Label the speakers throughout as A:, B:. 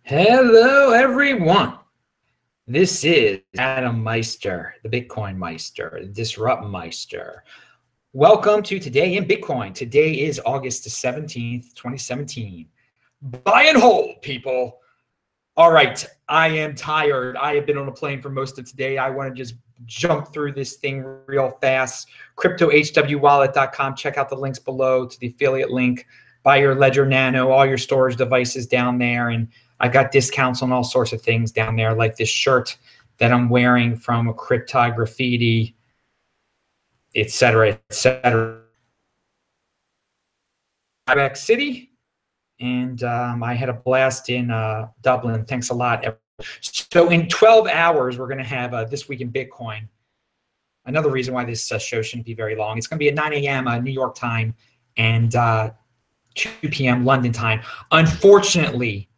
A: Hello, everyone. This is Adam Meister, the Bitcoin Meister, the Disrupt Meister. Welcome to Today in Bitcoin. Today is August the 17th, 2017. Buy and hold, people. All right, I am tired. I have been on a plane for most of today. I want to just jump through this thing real fast. CryptoHWWallet.com. Check out the links below to the affiliate link. Buy your Ledger Nano, all your storage devices down there. And I've got discounts on all sorts of things down there, like this shirt that I'm wearing from a Crypti Graffiti, et cetera, et cetera. Quebec City, and I had a blast in Dublin. Thanks a lot. So in 12 hours, we're going to have This Week in Bitcoin. Another reason why this show shouldn't be very long. It's going to be at 9 a.m. New York time and 2 p.m. London time. Unfortunately,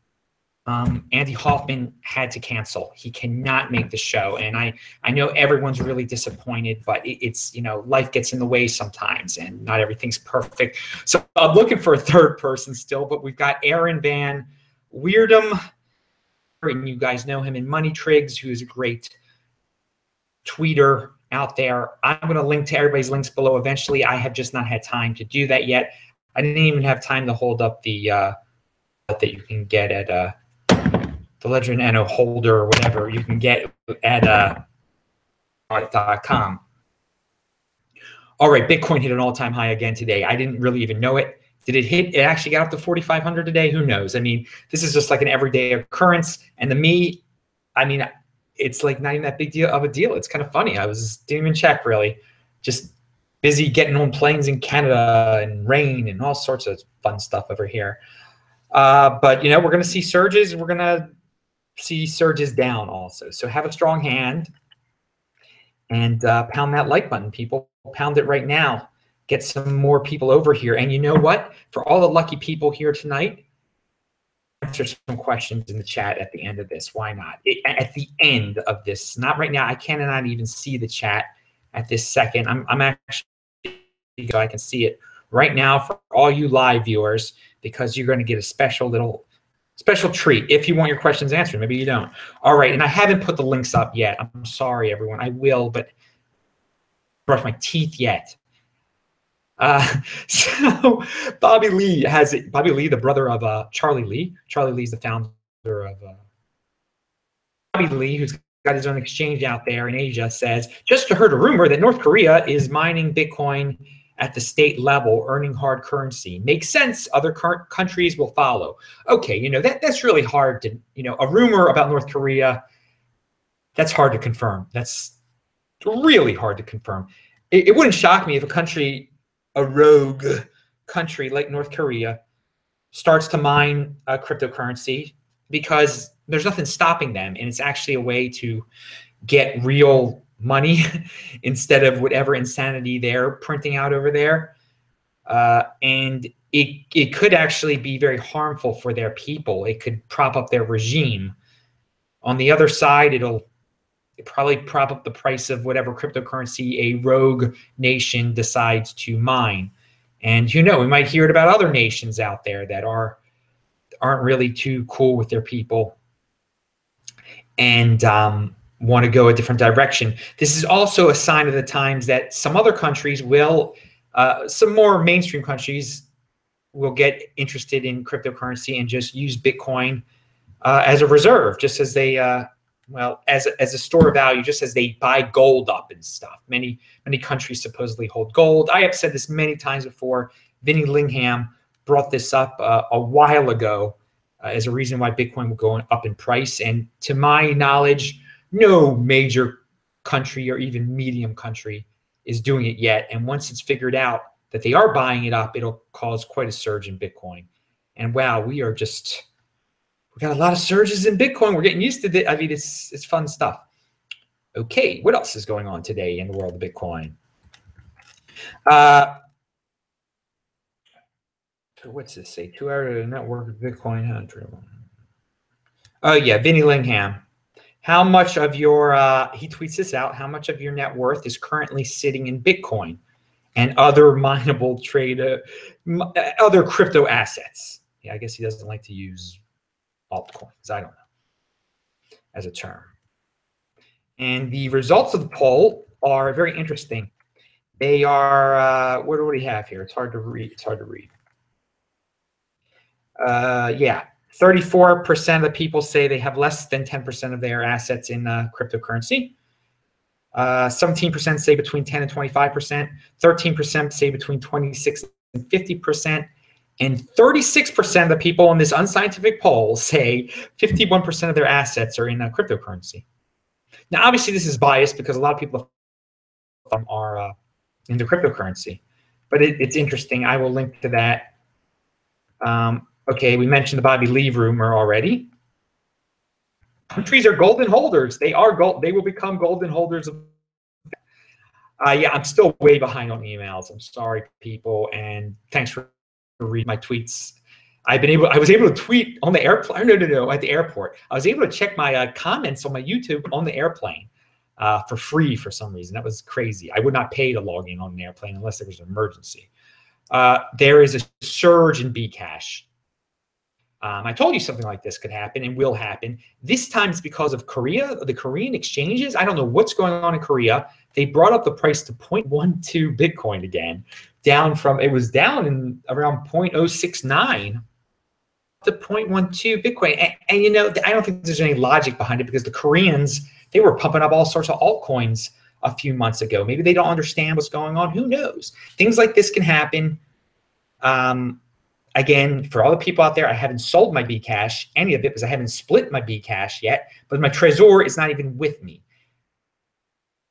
A: Andy Hoffman had to cancel. He cannot make the show. And I know everyone's really disappointed, but it's, you know, life gets in the way sometimes and not everything's perfect. So I'm looking for a third person still, but we've got Aaron Van Weirdum, and you guys know him in Money Triggs, who's a great tweeter out there. I'm going to link to everybody's links below eventually. I have just not had time to do that yet. I didn't even have time to hold up the that you can get at the Ledger Nano holder or whatever you can get at .com. All right, Bitcoin hit an all-time high again today. I didn't really even know it. Did it hit? It actually got up to 4,500 today. Who knows? I mean, this is just like an everyday occurrence. And to me, I mean, it's like not even that big deal of a deal. It's kind of funny. Didn't even check really. Just busy getting on planes in Canada and rain and all sorts of fun stuff over here. But you know, we're going to see surges. We're going to see surges down also. So have a strong hand and pound that like button, people. Pound it right now. Get some more people over here. And you know what? For all the lucky people here tonight, answer some questions in the chat at the end of this. Why not? At the end of this, not right now. I cannot even see the chat at this second. I'm actually, I can see it right now for all you live viewers, because you're going to get a special treat if you want your questions answered. Maybe you don't. All right, and I haven't put the links up yet. I'm sorry, everyone. I will, but brush my teeth yet. So Bobby Lee has it. Bobby Lee, the brother of Charlie Lee. Charlie Lee's the founder of Bobby Lee, who's got his own exchange out there in Asia, says, just heard a rumor that North Korea is mining Bitcoin at the state level, earning hard currency. Makes sense. Other countries will follow. Okay, you know, that's really hard to, you know, a rumor about North Korea, that's hard to confirm. That's really hard to confirm. It wouldn't shock me if a rogue country like North Korea starts to mine cryptocurrency, because there's nothing stopping them. And it's actually a way to get real money instead of whatever insanity they're printing out over there. And it could actually be very harmful for their people. It could prop up their regime. On the other side, it'll probably prop up the price of whatever cryptocurrency a rogue nation decides to mine. And you know, we might hear it about other nations out there that aren't really too cool with their people and want to go a different direction. This is also a sign of the times that some other countries will, some more mainstream countries will get interested in cryptocurrency and just use Bitcoin as a reserve, just as they, well, as a store of value, just as they buy gold up and stuff. Many countries supposedly hold gold. I have said this many times before. Vinny Lingham brought this up a while ago as a reason why Bitcoin will go up in price. And to my knowledge, no major country or even medium country is doing it yet. And once it's figured out that they are buying it up, it'll cause quite a surge in Bitcoin. And wow, we got a lot of surges in Bitcoin. We're getting used to it. I mean, it's fun stuff. Okay, what else is going on today in the world of Bitcoin? What's this say? 2 hour network of Bitcoin. Oh yeah, Vinny Lingham. How much of your, he tweets this out, how much of your net worth is currently sitting in Bitcoin and other mineable other crypto assets? Yeah, I guess he doesn't like to use altcoins. I don't know, as a term. And the results of the poll are very interesting. They are, what do we have here? It's hard to read. It's hard to read. Yeah, 34% of the people say they have less than 10% of their assets in cryptocurrency. 17% say between 10 and 25%. 13% say between 26 and 50%. And 36% of the people in this unscientific poll say 51% of their assets are in cryptocurrency. Now, obviously, this is biased because a lot of people are into cryptocurrency, but it's interesting. I will link to that. Okay, we mentioned the Bobby Lee rumor already. Countries are golden holders. They are gold. They will become golden holders of. Yeah, I'm still way behind on emails. I'm sorry, people, and thanks for reading my tweets. I was able to tweet on the airplane. No, at the airport. I was able to check my comments on my YouTube on the airplane for free for some reason. That was crazy. I would not pay to log in on an airplane unless there was an emergency. There is a surge in Bcash. I told you something like this could happen and will happen. This time it's because of Korea, the Korean exchanges. I don't know what's going on in Korea. They brought up the price to 0.12 Bitcoin again, it was down in around 0.069 to 0.12 Bitcoin. And you know, I don't think there's any logic behind it because the Koreans, they were pumping up all sorts of altcoins a few months ago. Maybe they don't understand what's going on. Who knows? Things like this can happen. Again, for all the people out there, I haven't sold my Bcash, any of it, because I haven't split my Bcash yet, but my Trezor is not even with me.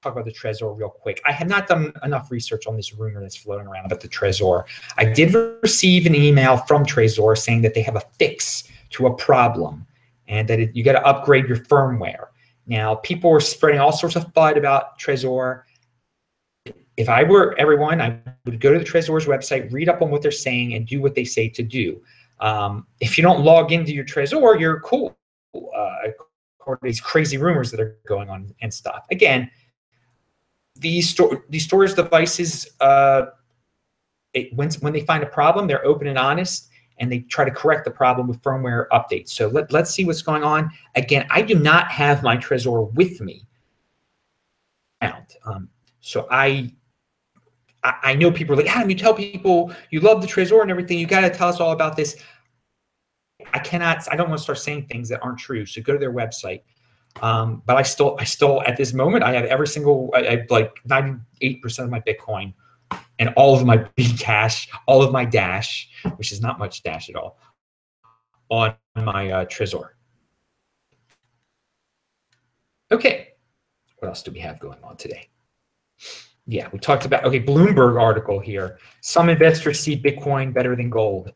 A: Talk about the Trezor real quick. I have not done enough research on this rumor that's floating around about the Trezor. I did receive an email from Trezor saying that they have a fix to a problem and that you got to upgrade your firmware. Now, people were spreading all sorts of FUD about Trezor. If I were everyone, I would go to the Trezor's website, read up on what they're saying, and do what they say to do. If you don't log into your Trezor, you're cool. According to these crazy rumors that are going on and stuff. Again, these storage devices, when they find a problem, they're open and honest, and they try to correct the problem with firmware updates. So let's see what's going on. Again, I do not have my Trezor with me. So I know people are like, Adam, you tell people you love the Trezor and everything. You got to tell us all about this. I don't want to start saying things that aren't true. So go to their website. But I still, at this moment, I have I have like 98% of my Bitcoin and all of my Bcash, all of my Dash, which is not much Dash at all, on my Trezor. Okay. What else do we have going on today? Yeah, we talked about, okay, Bloomberg article here. Some investors see Bitcoin better than gold,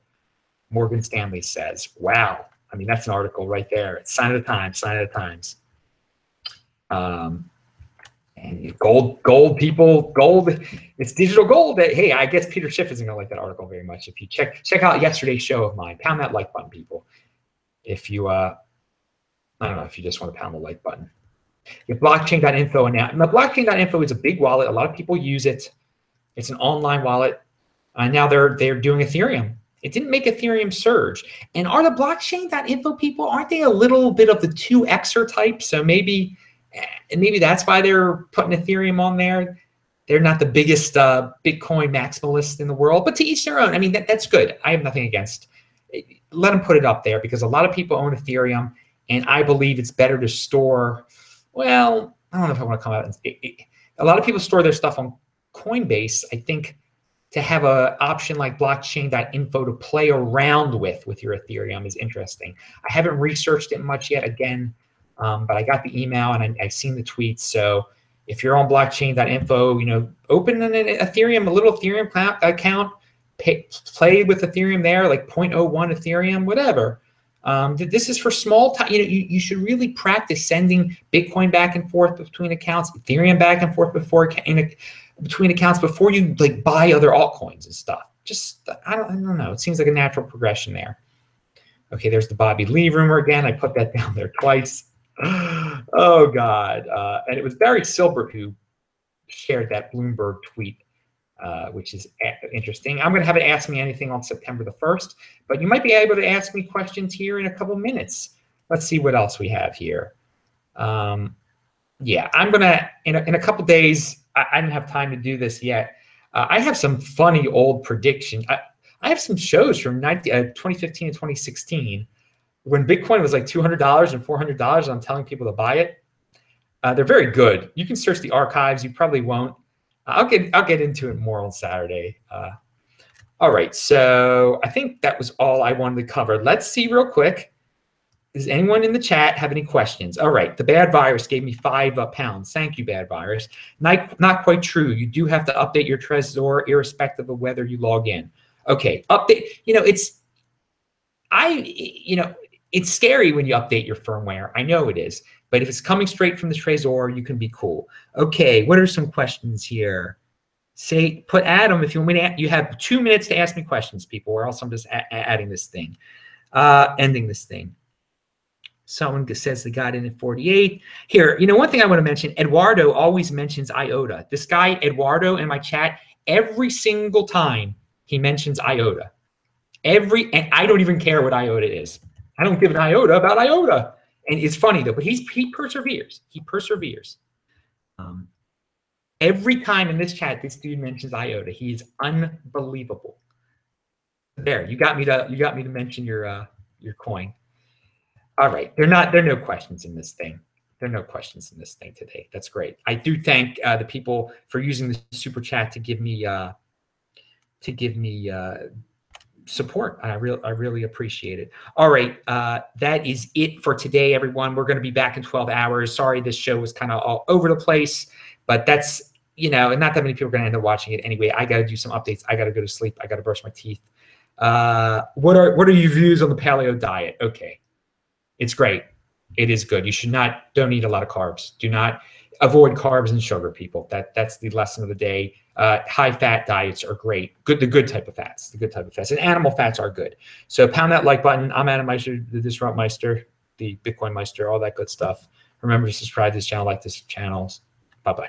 A: Morgan Stanley says. Wow. I mean, that's an article right there. It's sign of the times, sign of the times. And gold people, it's digital gold. Hey, I guess Peter Schiff isn't going to like that article very much. If you check out yesterday's show of mine, pound that like button, people. If you, I don't know, if you just want to pound the like button. Blockchain.info now. And the Blockchain.info is a big wallet. A lot of people use it. It's an online wallet. Now they're doing Ethereum. It didn't make Ethereum surge. And are the Blockchain.info people, aren't they a little bit of the 2Xer type? So maybe that's why they're putting Ethereum on there. They're not the biggest Bitcoin maximalists in the world, but to each their own. I mean, that's good. I have nothing against it. Let them put it up there because a lot of people own Ethereum, and I believe it's better to store. Well, I don't know if I want to come out. A lot of people store their stuff on Coinbase. I think to have an option like Blockchain.info to play around with your Ethereum is interesting. I haven't researched it much yet, again, but I got the email and I've seen the tweets. So if you're on Blockchain.info, open an Ethereum, a little Ethereum account, play with Ethereum there, like 0.01 Ethereum, whatever. This is for small time. You should really practice sending Bitcoin back and forth between accounts, Ethereum back and forth between accounts before you like buy other altcoins and stuff. Just I don't know. It seems like a natural progression there. Okay, there's the Bobby Lee rumor again. I put that down there twice. Oh God! And it was Barry Silbert who shared that Bloomberg tweet which is interesting. I'm going to have it Ask Me Anything on September the 1st, but you might be able to ask me questions here in a couple minutes. Let's see what else we have here. Yeah, I'm going to, in a couple days, I didn't have time to do this yet. I have some funny old predictions. I have some shows from 2015 and 2016 when Bitcoin was like $200 and $400, and I'm telling people to buy it. They're very good. You can search the archives. You probably won't. I'll get into it more on Saturday. All right, so I think that was all I wanted to cover. Let's see real quick. Does anyone in the chat have any questions? All right, the bad virus gave me 5 pounds. Thank you, bad virus. Not quite true. You do have to update your Trezor irrespective of whether you log in. Okay, update. It's scary when you update your firmware. I know it is. But if it's coming straight from the Trezor, you can be cool. Okay, what are some questions here? Put Adam, if you want me to, you have 2 minutes to ask me questions, people, or else I'm just adding this thing, ending this thing. Someone says they got in at 48. Here, one thing I want to mention, Eduardo always mentions IOTA. This guy, Eduardo, in my chat, every single time he mentions IOTA. And I don't even care what IOTA is. I don't give an iota about IOTA. And it's funny though, but he perseveres. He perseveres. Every time in this chat, this dude mentions IOTA. He is unbelievable. There, you got me to mention your coin. All right, there are no questions in this thing. There are no questions in this thing today. That's great. I do thank the people for using the super chat to give me support. I really appreciate it. All right, that is it for today, everyone. We're going to be back in 12 hours. Sorry, this show was kind of all over the place, but that's, and not that many people are going to end up watching it anyway. I got to do some updates. I got to go to sleep. I got to brush my teeth. What are your views on the paleo diet? Okay, it's great. It is good. Don't eat a lot of carbs. Do not avoid carbs and sugar, people. That's the lesson of the day. High fat diets are great. The good type of fats. The good type of fats. And animal fats are good. So pound that like button. I'm Adam Meister, the Disrupt Meister, the Bitcoin Meister, all that good stuff. Remember to subscribe to this channel, like this channel. Bye-bye.